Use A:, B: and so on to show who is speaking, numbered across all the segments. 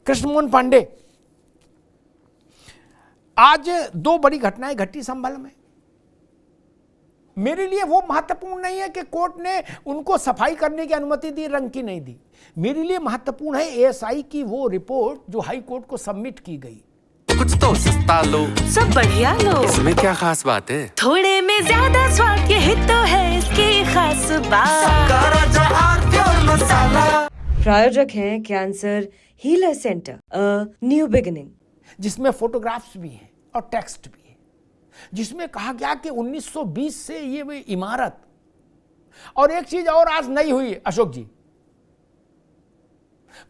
A: कृष्णमोहन पांडे, आज दो बड़ी घटनाएं घटी संभल में। मेरे लिए वो महत्वपूर्ण नहीं है कि कोर्ट ने उनको सफाई करने की अनुमति दी, रंग की नहीं दी। मेरे लिए महत्वपूर्ण है एएसआई की वो रिपोर्ट जो हाई कोर्ट को सबमिट की गई।
B: कुछ तो सस्ता लो,
C: सब बढ़िया लो,
B: इसमें क्या खास बात है?
C: थोड़े में ज्यादा स्वाद, यही तो है इसकी खास बात।
D: प्रायोजक हैं cancer healer centre, a new beginning,
A: जिसमें फोटोग्राफ्स भी हैं और टेक्स्ट भी है, जिसमें कहा गया कि 1920 से ये इमारत। और एक चीज और आज नई हुई है अशोक जी,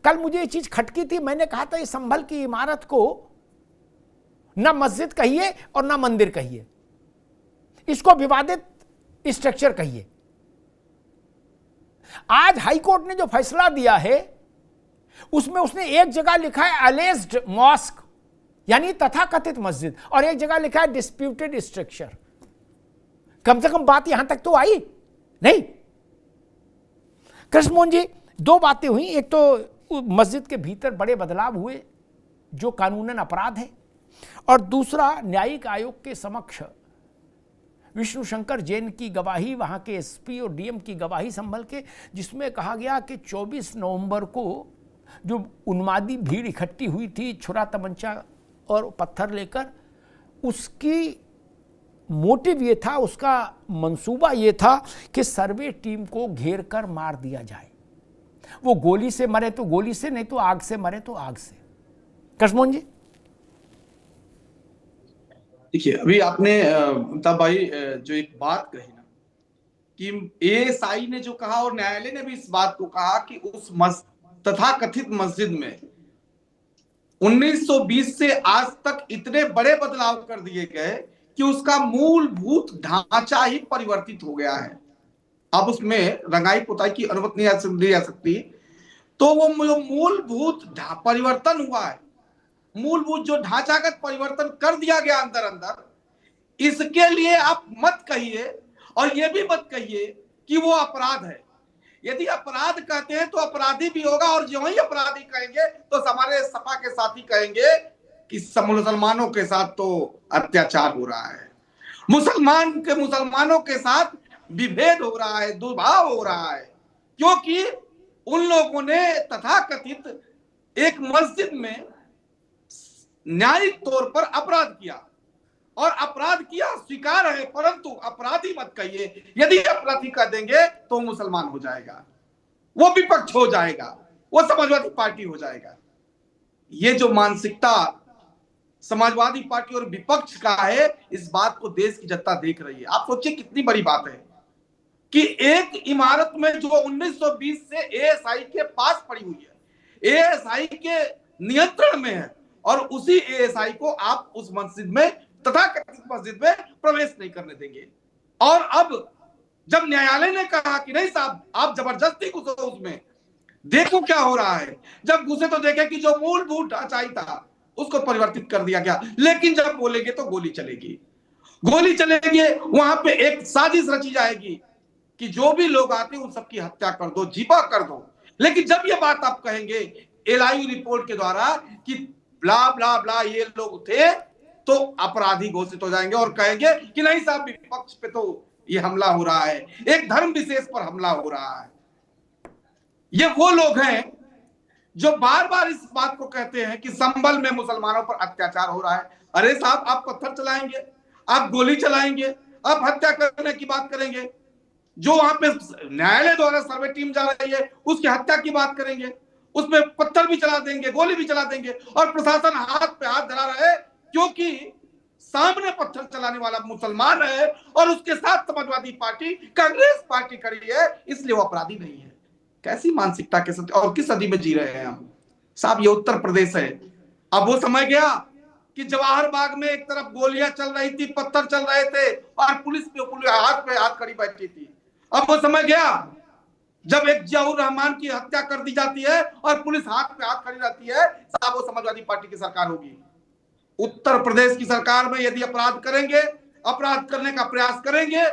A: कल मुझे ये चीज खटकी थी। मैंने कहा था इस संभल की इमारत को ना मस्जिद कहिए और ना मंदिर कहिए, इसको विवादित स्ट्रक्चर कहिए। आज हाई कोर्ट ने जो फैसला दिया है उसमें उसने एक जगह लिखा है अलेज्ड मॉस्क, यानी तथाकथित मस्जिद, और एक जगह लिखा है डिस्प्यूटेड स्ट्रक्चर। कम से कम बात यहां तक तो आई नहीं। कृष्णमोहन जी, दो बातें हुई। एक तो मस्जिद के भीतर बड़े बदलाव हुए जो कानूनन अपराध है, और दूसरा न्यायिक आयोग के समक्ष विष्णु शंकर जैन की गवाही, वहां के एसपी और डीएम की गवाही संभल के, जिसमें कहा गया कि 24 नवंबर को जो उन्मादी भीड़ इकट्ठी हुई थी छुरा तमंचा और पत्थर लेकर, उसकी मोटिव ये था, उसका मंसूबा ये था कि सर्वे टीम को घेर कर मार दिया जाए। वो गोली से मरे तो गोली से, नहीं तो आग से मरे तो आग से। कृष्णमोहन जी,
E: देखिए, अभी आपने अमिताभ भाई जो एक बात कही ना कि एएसआई ने जो कहा और न्यायालय ने भी इस बात को कहा कि उस तथाकथित मस्जिद में 1920 से आज तक इतने बड़े बदलाव कर दिए गए कि उसका मूलभूत ढांचा ही परिवर्तित हो गया है। अब उसमें रंगाई पुताई की अनुमति नहीं दी जा सकती। तो वो मूलभूत परिवर्तन हुआ है, मूलभूत जो ढांचागत परिवर्तन कर दिया गया अंदर अंदर, इसके लिए आप मत कहिए और ये भी मत कहिए कि वो अपराध है। यदि अपराध कहते हैं तो अपराधी भी होगा, और जो ही अपराधी कहेंगे तो हमारे सपा के साथी कहेंगे कि मुसलमानों के साथ तो अत्याचार हो रहा है, मुसलमानों के साथ विभेद हो रहा है, दुर्भाव हो रहा है, क्योंकि उन लोगों ने तथाकथित एक मस्जिद में न्यायिक तौर पर अपराध किया, और अपराध किया स्वीकार है, परंतु अपराधी मत कहिए। यदि अपराधी कह देंगे तो मुसलमान हो जाएगा, वो विपक्ष हो जाएगा, वो समाजवादी पार्टी हो जाएगा। ये जो मानसिकता समाजवादी पार्टी और विपक्ष का है, इस बात को देश की जनता देख रही है। आप सोचिए कितनी बड़ी बात है कि एक इमारत में जो 1920 से एएसआई के पास पड़ी हुई है, एएसआई के नियंत्रण में है, और उसी एएसआई को आप उस मस्जिद में, तथाकथित मस्जिद में प्रवेश नहीं करने देंगे। और अब जब न्यायालय ने कहा कि नहीं साहब, आप जबरदस्ती घुसो उसमें, देखो क्या हो रहा है, जब घुसे तो देखे कि जो मूलभूत ढांचा था उसको परिवर्तित कर दिया गया, लेकिन जब बोलेंगे तो गोली चलेगी, गोली चलेगी। वहां पे एक साजिश रची जाएगी कि जो भी लोग आते उन सबकी हत्या कर दो, जीपा कर दो। लेकिन जब ये बात आप कहेंगे एलआईयू रिपोर्ट के द्वारा कि ब्ला ब्ला ब्ला ये लोग थे, तो अपराधी घोषित हो जाएंगे और कहेंगे कि नहीं साहब, विपक्ष पे तो ये हमला हो रहा है, एक धर्म विशेष पर हमला हो रहा है। ये वो लोग हैं जो बार बार इस बात को कहते हैं कि संभल में मुसलमानों पर अत्याचार हो रहा है। अरे साहब, आप पत्थर चलाएंगे, आप गोली चलाएंगे, आप हत्या करने की बात करेंगे, जो वहां पे न्यायालय द्वारा सर्वे टीम जा रही है उसकी हत्या की बात करेंगे, उसमें पत्थर भी चला देंगे, गोली भी चला देंगे, और प्रशासन हाथ पे हाथ धरा रहे क्योंकि सामने पत्थर चलाने वाला मुसलमान है और उसके साथ समाजवादी पार्टी, कांग्रेस पार्टी खड़ी है, इसलिए वो अपराधी नहीं है। कैसी मानसिकता के साथ और किस सदी में जी रहे हैं हम साहब? ये उत्तर प्रदेश है। अब वो समय गया कि जवाहर बाग में एक तरफ गोलियां चल रही थी, पत्थर चल रहे थे, और पुलिस हाथ पे हाथ खड़ी बैठी थी। अब वो समय गया जब एक जियाउर रहमान की हत्या कर दी जाती है और पुलिस हाथ पे हाथ खड़ी रहती है, साहब वो समाजवादी पार्टी की सरकार होगी। उत्तर प्रदेश की सरकार में यदि अपराध करेंगे, अपराध करने का प्रयास करेंगे,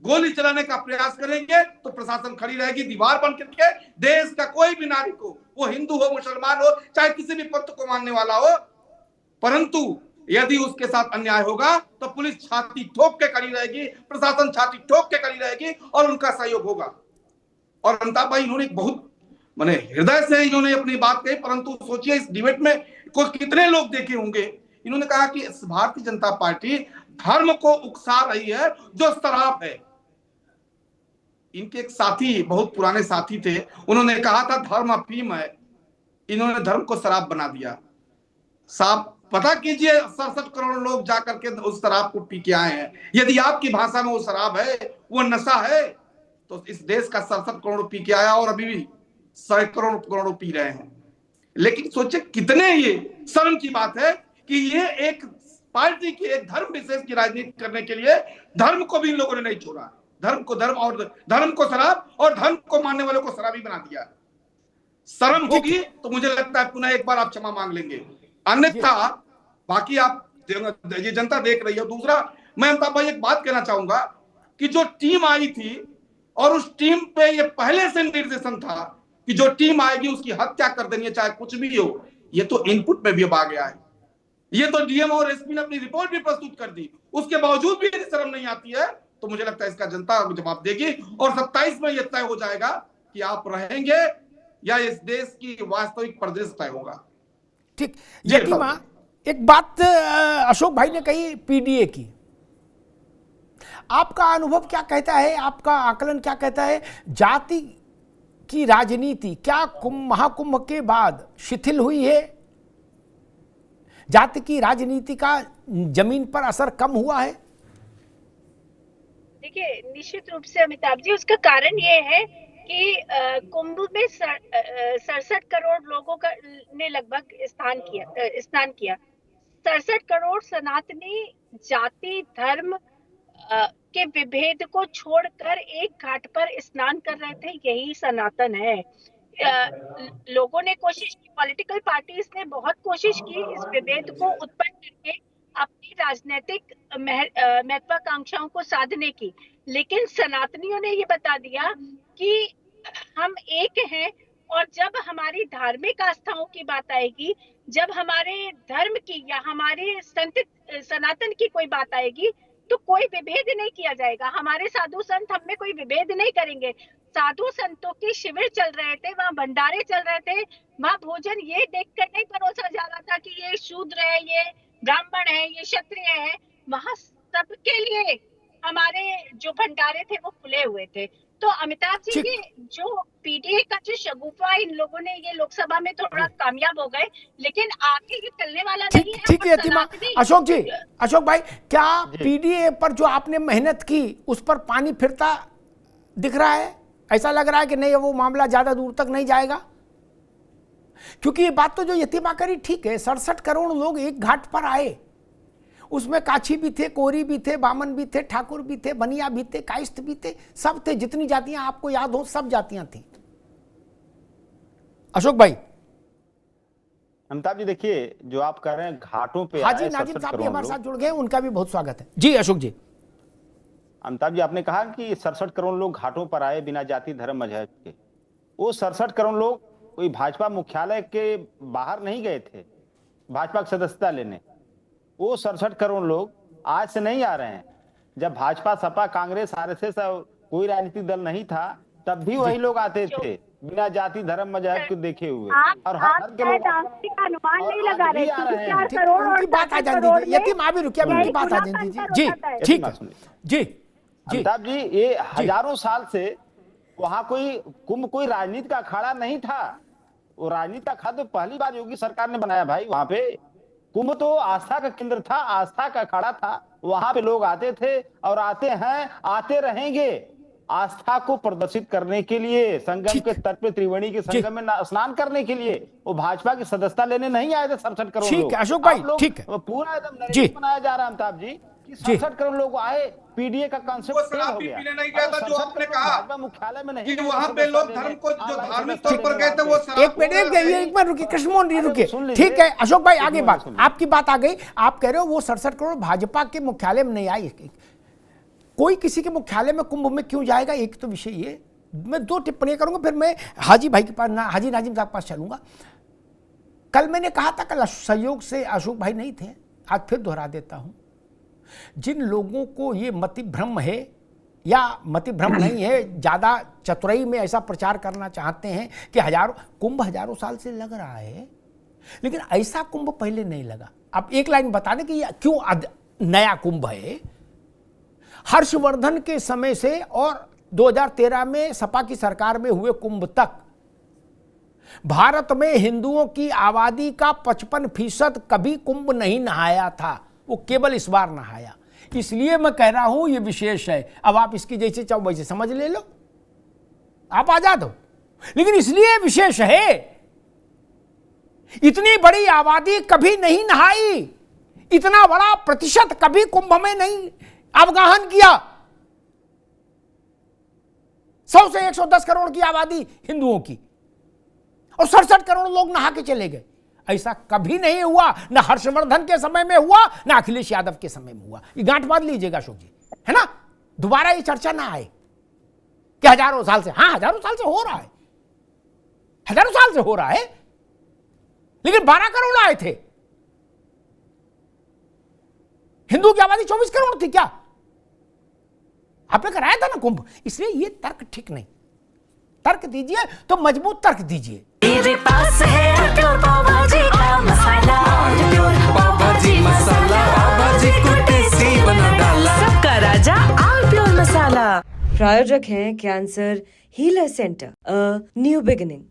E: गोली चलाने का प्रयास करेंगे तो प्रशासन खड़ी रहेगी दीवार बन करके। देश का कोई भी नागरिक हो, वो हिंदू हो, मुसलमान हो, चाहे किसी भी पंथ को मानने वाला हो, परंतु यदि उसके साथ अन्याय होगा तो पुलिस छाती ठोक के खड़ी रहेगी, प्रशासन छाती ठोक के खड़ी रहेगी और उनका सहयोग होगा। और अमिताभ भाई इन्होंने बहुत माने हृदय से इन्होंने अपनी बात कही, परंतु सोचिए इस डिबेट में को कितने लोग देखे होंगे। इन्होंने कहा कि भारतीय जनता पार्टी धर्म को उकसा रही है जो शराब है। इनके एक साथी, बहुत पुराने साथी थे, उन्होंने कहा था धर्म अफीम है, इन्होंने धर्म को शराब बना दिया। साहब पता कीजिए 67 करोड़ लोग जाकर के उस शराब को पी के आए हैं। यदि आपकी भाषा में वो शराब है, वो नशा है, तो इस देश का 67 करोड़ पी के आया और अभी भी 100 करोड़ पी रहे हैं। लेकिन सोचिए कितने ये शर्म की बात है कि ये एक पार्टी की एक धर्म विशेष की राजनीति करने के लिए धर्म को भी इन लोगों ने नहीं छोड़ा। धर्म को धर्म और धर्म को शराब और धर्म को मानने वालों को शराबी बना दिया। शर्म होगी तो मुझे लगता है पुनः एक बार आप क्षमा मांग लेंगे, अन्यथा बाकी आप ये जनता देख रही है। दूसरा मैं अमिताभ भाई एक बात कहना चाहूंगा कि जो टीम आई थी और उस टीम पे ये पहले से निर्देशन था कि जो टीम आएगी उसकी हत्या कर देनी है, चाहे कुछ भी हो। ये तो इनपुट में भी अब आ गया है। ये तो डीएम और एसपी ने अपनी रिपोर्ट भी प्रस्तुत कर दी, उसके बावजूद भी यदि शर्म नहीं आती है तो मुझे लगता है इसका जनता जवाब देगी और 27 में यह तय हो जाएगा कि आप रहेंगे या इस देश की वास्तविक परिदृश्य तय होगा।
A: ठीक, यतीमा एक बात अशोक भाई ने कही पीडीए की, आपका अनुभव क्या कहता है, आपका आकलन क्या कहता है? जाति की राजनीति क्या महाकुंभ के बाद शिथिल हुई है? जाति की राजनीति का जमीन पर असर कम हुआ है?
F: देखिए निश्चित रूप से अमिताभ जी, उसका कारण ये है कि कुंभ में 67 करोड़ लोगों का ने लगभग स्नान किया। 67 करोड़ सनातनी जाति धर्म के विभेद को छोड़कर एक घाट पर स्नान कर रहे थे, यही सनातन है। लोगों ने कोशिश की, पॉलिटिकल पार्टीज ने बहुत कोशिश की इस विभेद को उत्पन्न करके अपनी राजनीतिक महत्वाकांक्षाओं को साधने की, लेकिन सनातनियों ने ये बता दिया कि हम एक हैं और जब हमारी धार्मिक आस्थाओं की बात आएगी, जब हमारे धर्म की या हमारे सनातन की कोई बात आएगी तो कोई विभेद नहीं किया जाएगा। हमारे साधु संत हम में कोई विभेद नहीं करेंगे। साधु संतों के शिविर चल रहे थे, वहाँ भंडारे चल रहे थे, वहाँ भोजन ये देखकर नहीं परोसा जा रहा था कि ये शूद्र है, ये ब्राह्मण है, ये क्षत्रिय है। वहाँ सबके लिए हमारे जो भंडारे थे वो खुले हुए थे। तो अमिताभ जी ये जो पीडीए का जो शगुफा इन लोगों ने ये लोकसभा में थोड़ा कामयाब हो गए, लेकिन आगे ये चलने वाला नहीं है।
A: ठीक है यतीमा। अशोक भाई, क्या पीडीए पर जो आपने मेहनत की उस पर पानी फिरता दिख रहा है? ऐसा लग रहा है कि नहीं वो मामला ज्यादा दूर तक नहीं जाएगा? क्योंकि ये बात तो जो यतीमा करी ठीक है, 67 करोड़ लोग एक घाट पर आए, उसमें काछी भी थे, कोरी भी थे, बामन भी थे, ठाकुर भी थे, बनिया भी थे, कायस्थ भी थे, सब थे। जितनी जातियां आपको याद हो सब जातियां थी। अशोक भाई।
G: अमिताभ जी देखिए, जो आप कह रहे हैं घाटों पे
A: हाजी नाजिम साहब भी हमारे साथ जुड़ गए, उनका भी बहुत स्वागत है। जी अशोक जी।
G: अमिताभ जी, आपने कहा कि 67 करोड़ लोग घाटों पर आए बिना जाति धर्म मजहब के। वो 67 करोड़ लोग कोई भाजपा मुख्यालय के बाहर नहीं गए थे भाजपा की सदस्यता लेने। वो 67 करोड़ लोग आज से नहीं आ रहे हैं। जब भाजपा सपा कांग्रेस आरएसएस कोई राजनीतिक दल नहीं था तब भी वही लोग आते थे बिना जाति धर्म मजहब को देखे हुए। और हर के लोग
F: अनुमान नहीं लगा रहे
A: उनकी बात आ जाने दीजिए। यतीम आप भी रुकिए, उनकी बात आ जाने दीजिए। जी ठीक है। जी
G: अमिताभ जी, ये हजारों साल से वहां कुंभ कोई राजनीति का अखाड़ा नहीं था। वो राजनीति का अखाड़ा तो पहली बार योगी सरकार ने बनाया भाई। वहां पे कुंभ तो आस्था का केंद्र था, आस्था का अखाड़ा था। वहां पे लोग आते थे और आते हैं, आते रहेंगे आस्था को प्रदर्शित करने के लिए, संगम के तट पे त्रिवेणी के संगम में स्नान करने के लिए। वो भाजपा की सदस्यता लेने नहीं आए थे 67 करोड़ लोग।
A: ठीक है अशोक भाई, ठीक है।
G: पूरा एकदम नरेटिव बनाया जा रहा है अमिताभ जी कि 67 करोड़ लोग आए, पीडीए का कांसेप्ट फेल हो गया।
E: नहीं गया था जो आपने कहा
G: मुख्यालय में नहीं,
E: वहां पे लोग धर्म को जो धार्मिक तौर पर गए थे वो
A: एक मिनट रुकिए, कृष्णमोहन जी रुकिए। ठीक है अशोक भाई, आगे बात, आपकी बात आ गई। आप कह रहे हो वो 67 करोड़ भाजपा के मुख्यालय में नहीं आई। कोई किसी के मुख्यालय में कुंभ में क्यों जाएगा, एक तो विषय ये। मैं 2 टिप्पणियां करूंगा, फिर मैं हाजी भाई के पास, हाजी नाजिम साहब के पास चलूंगा। कल मैंने कहा था, कल संयोग से अशोक भाई नहीं थे, आज फिर दोहरा देता हूं। जिन लोगों को ये मतिभ्रम है या मतिभ्रम नहीं है, ज्यादा चतुराई में ऐसा प्रचार करना चाहते हैं कि कुंभ हजारों साल से लग रहा है, लेकिन ऐसा कुंभ पहले नहीं लगा। अब एक लाइन बता दें कि ये क्यों नया कुंभ है। हर्षवर्धन के समय से और 2013 में सपा की सरकार में हुए कुंभ तक भारत में हिंदुओं की आबादी का 55% कभी कुंभ नहीं नहाया था, वो केवल इस बार नहाया। इसलिए मैं कह रहा हूं ये विशेष है। अब आप इसकी जैसे चाहो वैसे समझ ले लो, आप आजाद हो, लेकिन इसलिए विशेष है। इतनी बड़ी आबादी कभी नहीं नहाई, इतना बड़ा प्रतिशत कभी कुंभ में नहीं अवगाहन किया। 100 से 110 करोड़ की आबादी हिंदुओं की, और 67 करोड़ लोग नहा के चले गए। ऐसा कभी नहीं हुआ, ना हर्षवर्धन के समय में हुआ, ना अखिलेश यादव के समय में हुआ। ये गांठ बांध लीजिएगा अशोक जी, है ना। दोबारा ये चर्चा ना आए कि हजारों साल से, हाँ हजारों साल से हो रहा है, हजारों साल से हो रहा है, लेकिन 12 करोड़ आए थे। हिंदू की आबादी 24 करोड़ थी क्या? आपने कराया था ना कुंभ, इसलिए ये तर्क ठीक नहीं। तर्क दीजिए तो मजबूत तर्क दीजिए।
C: मेरे पास है प्योर पाव भाजी का मसाला, प्योर पाव भाजी मसाला, पाव भाजी को टेस्टी बना डाला, सबका राजा ऑल प्योर मसाला।
D: प्रायोजक हैं cancer healer centre, a new beginning.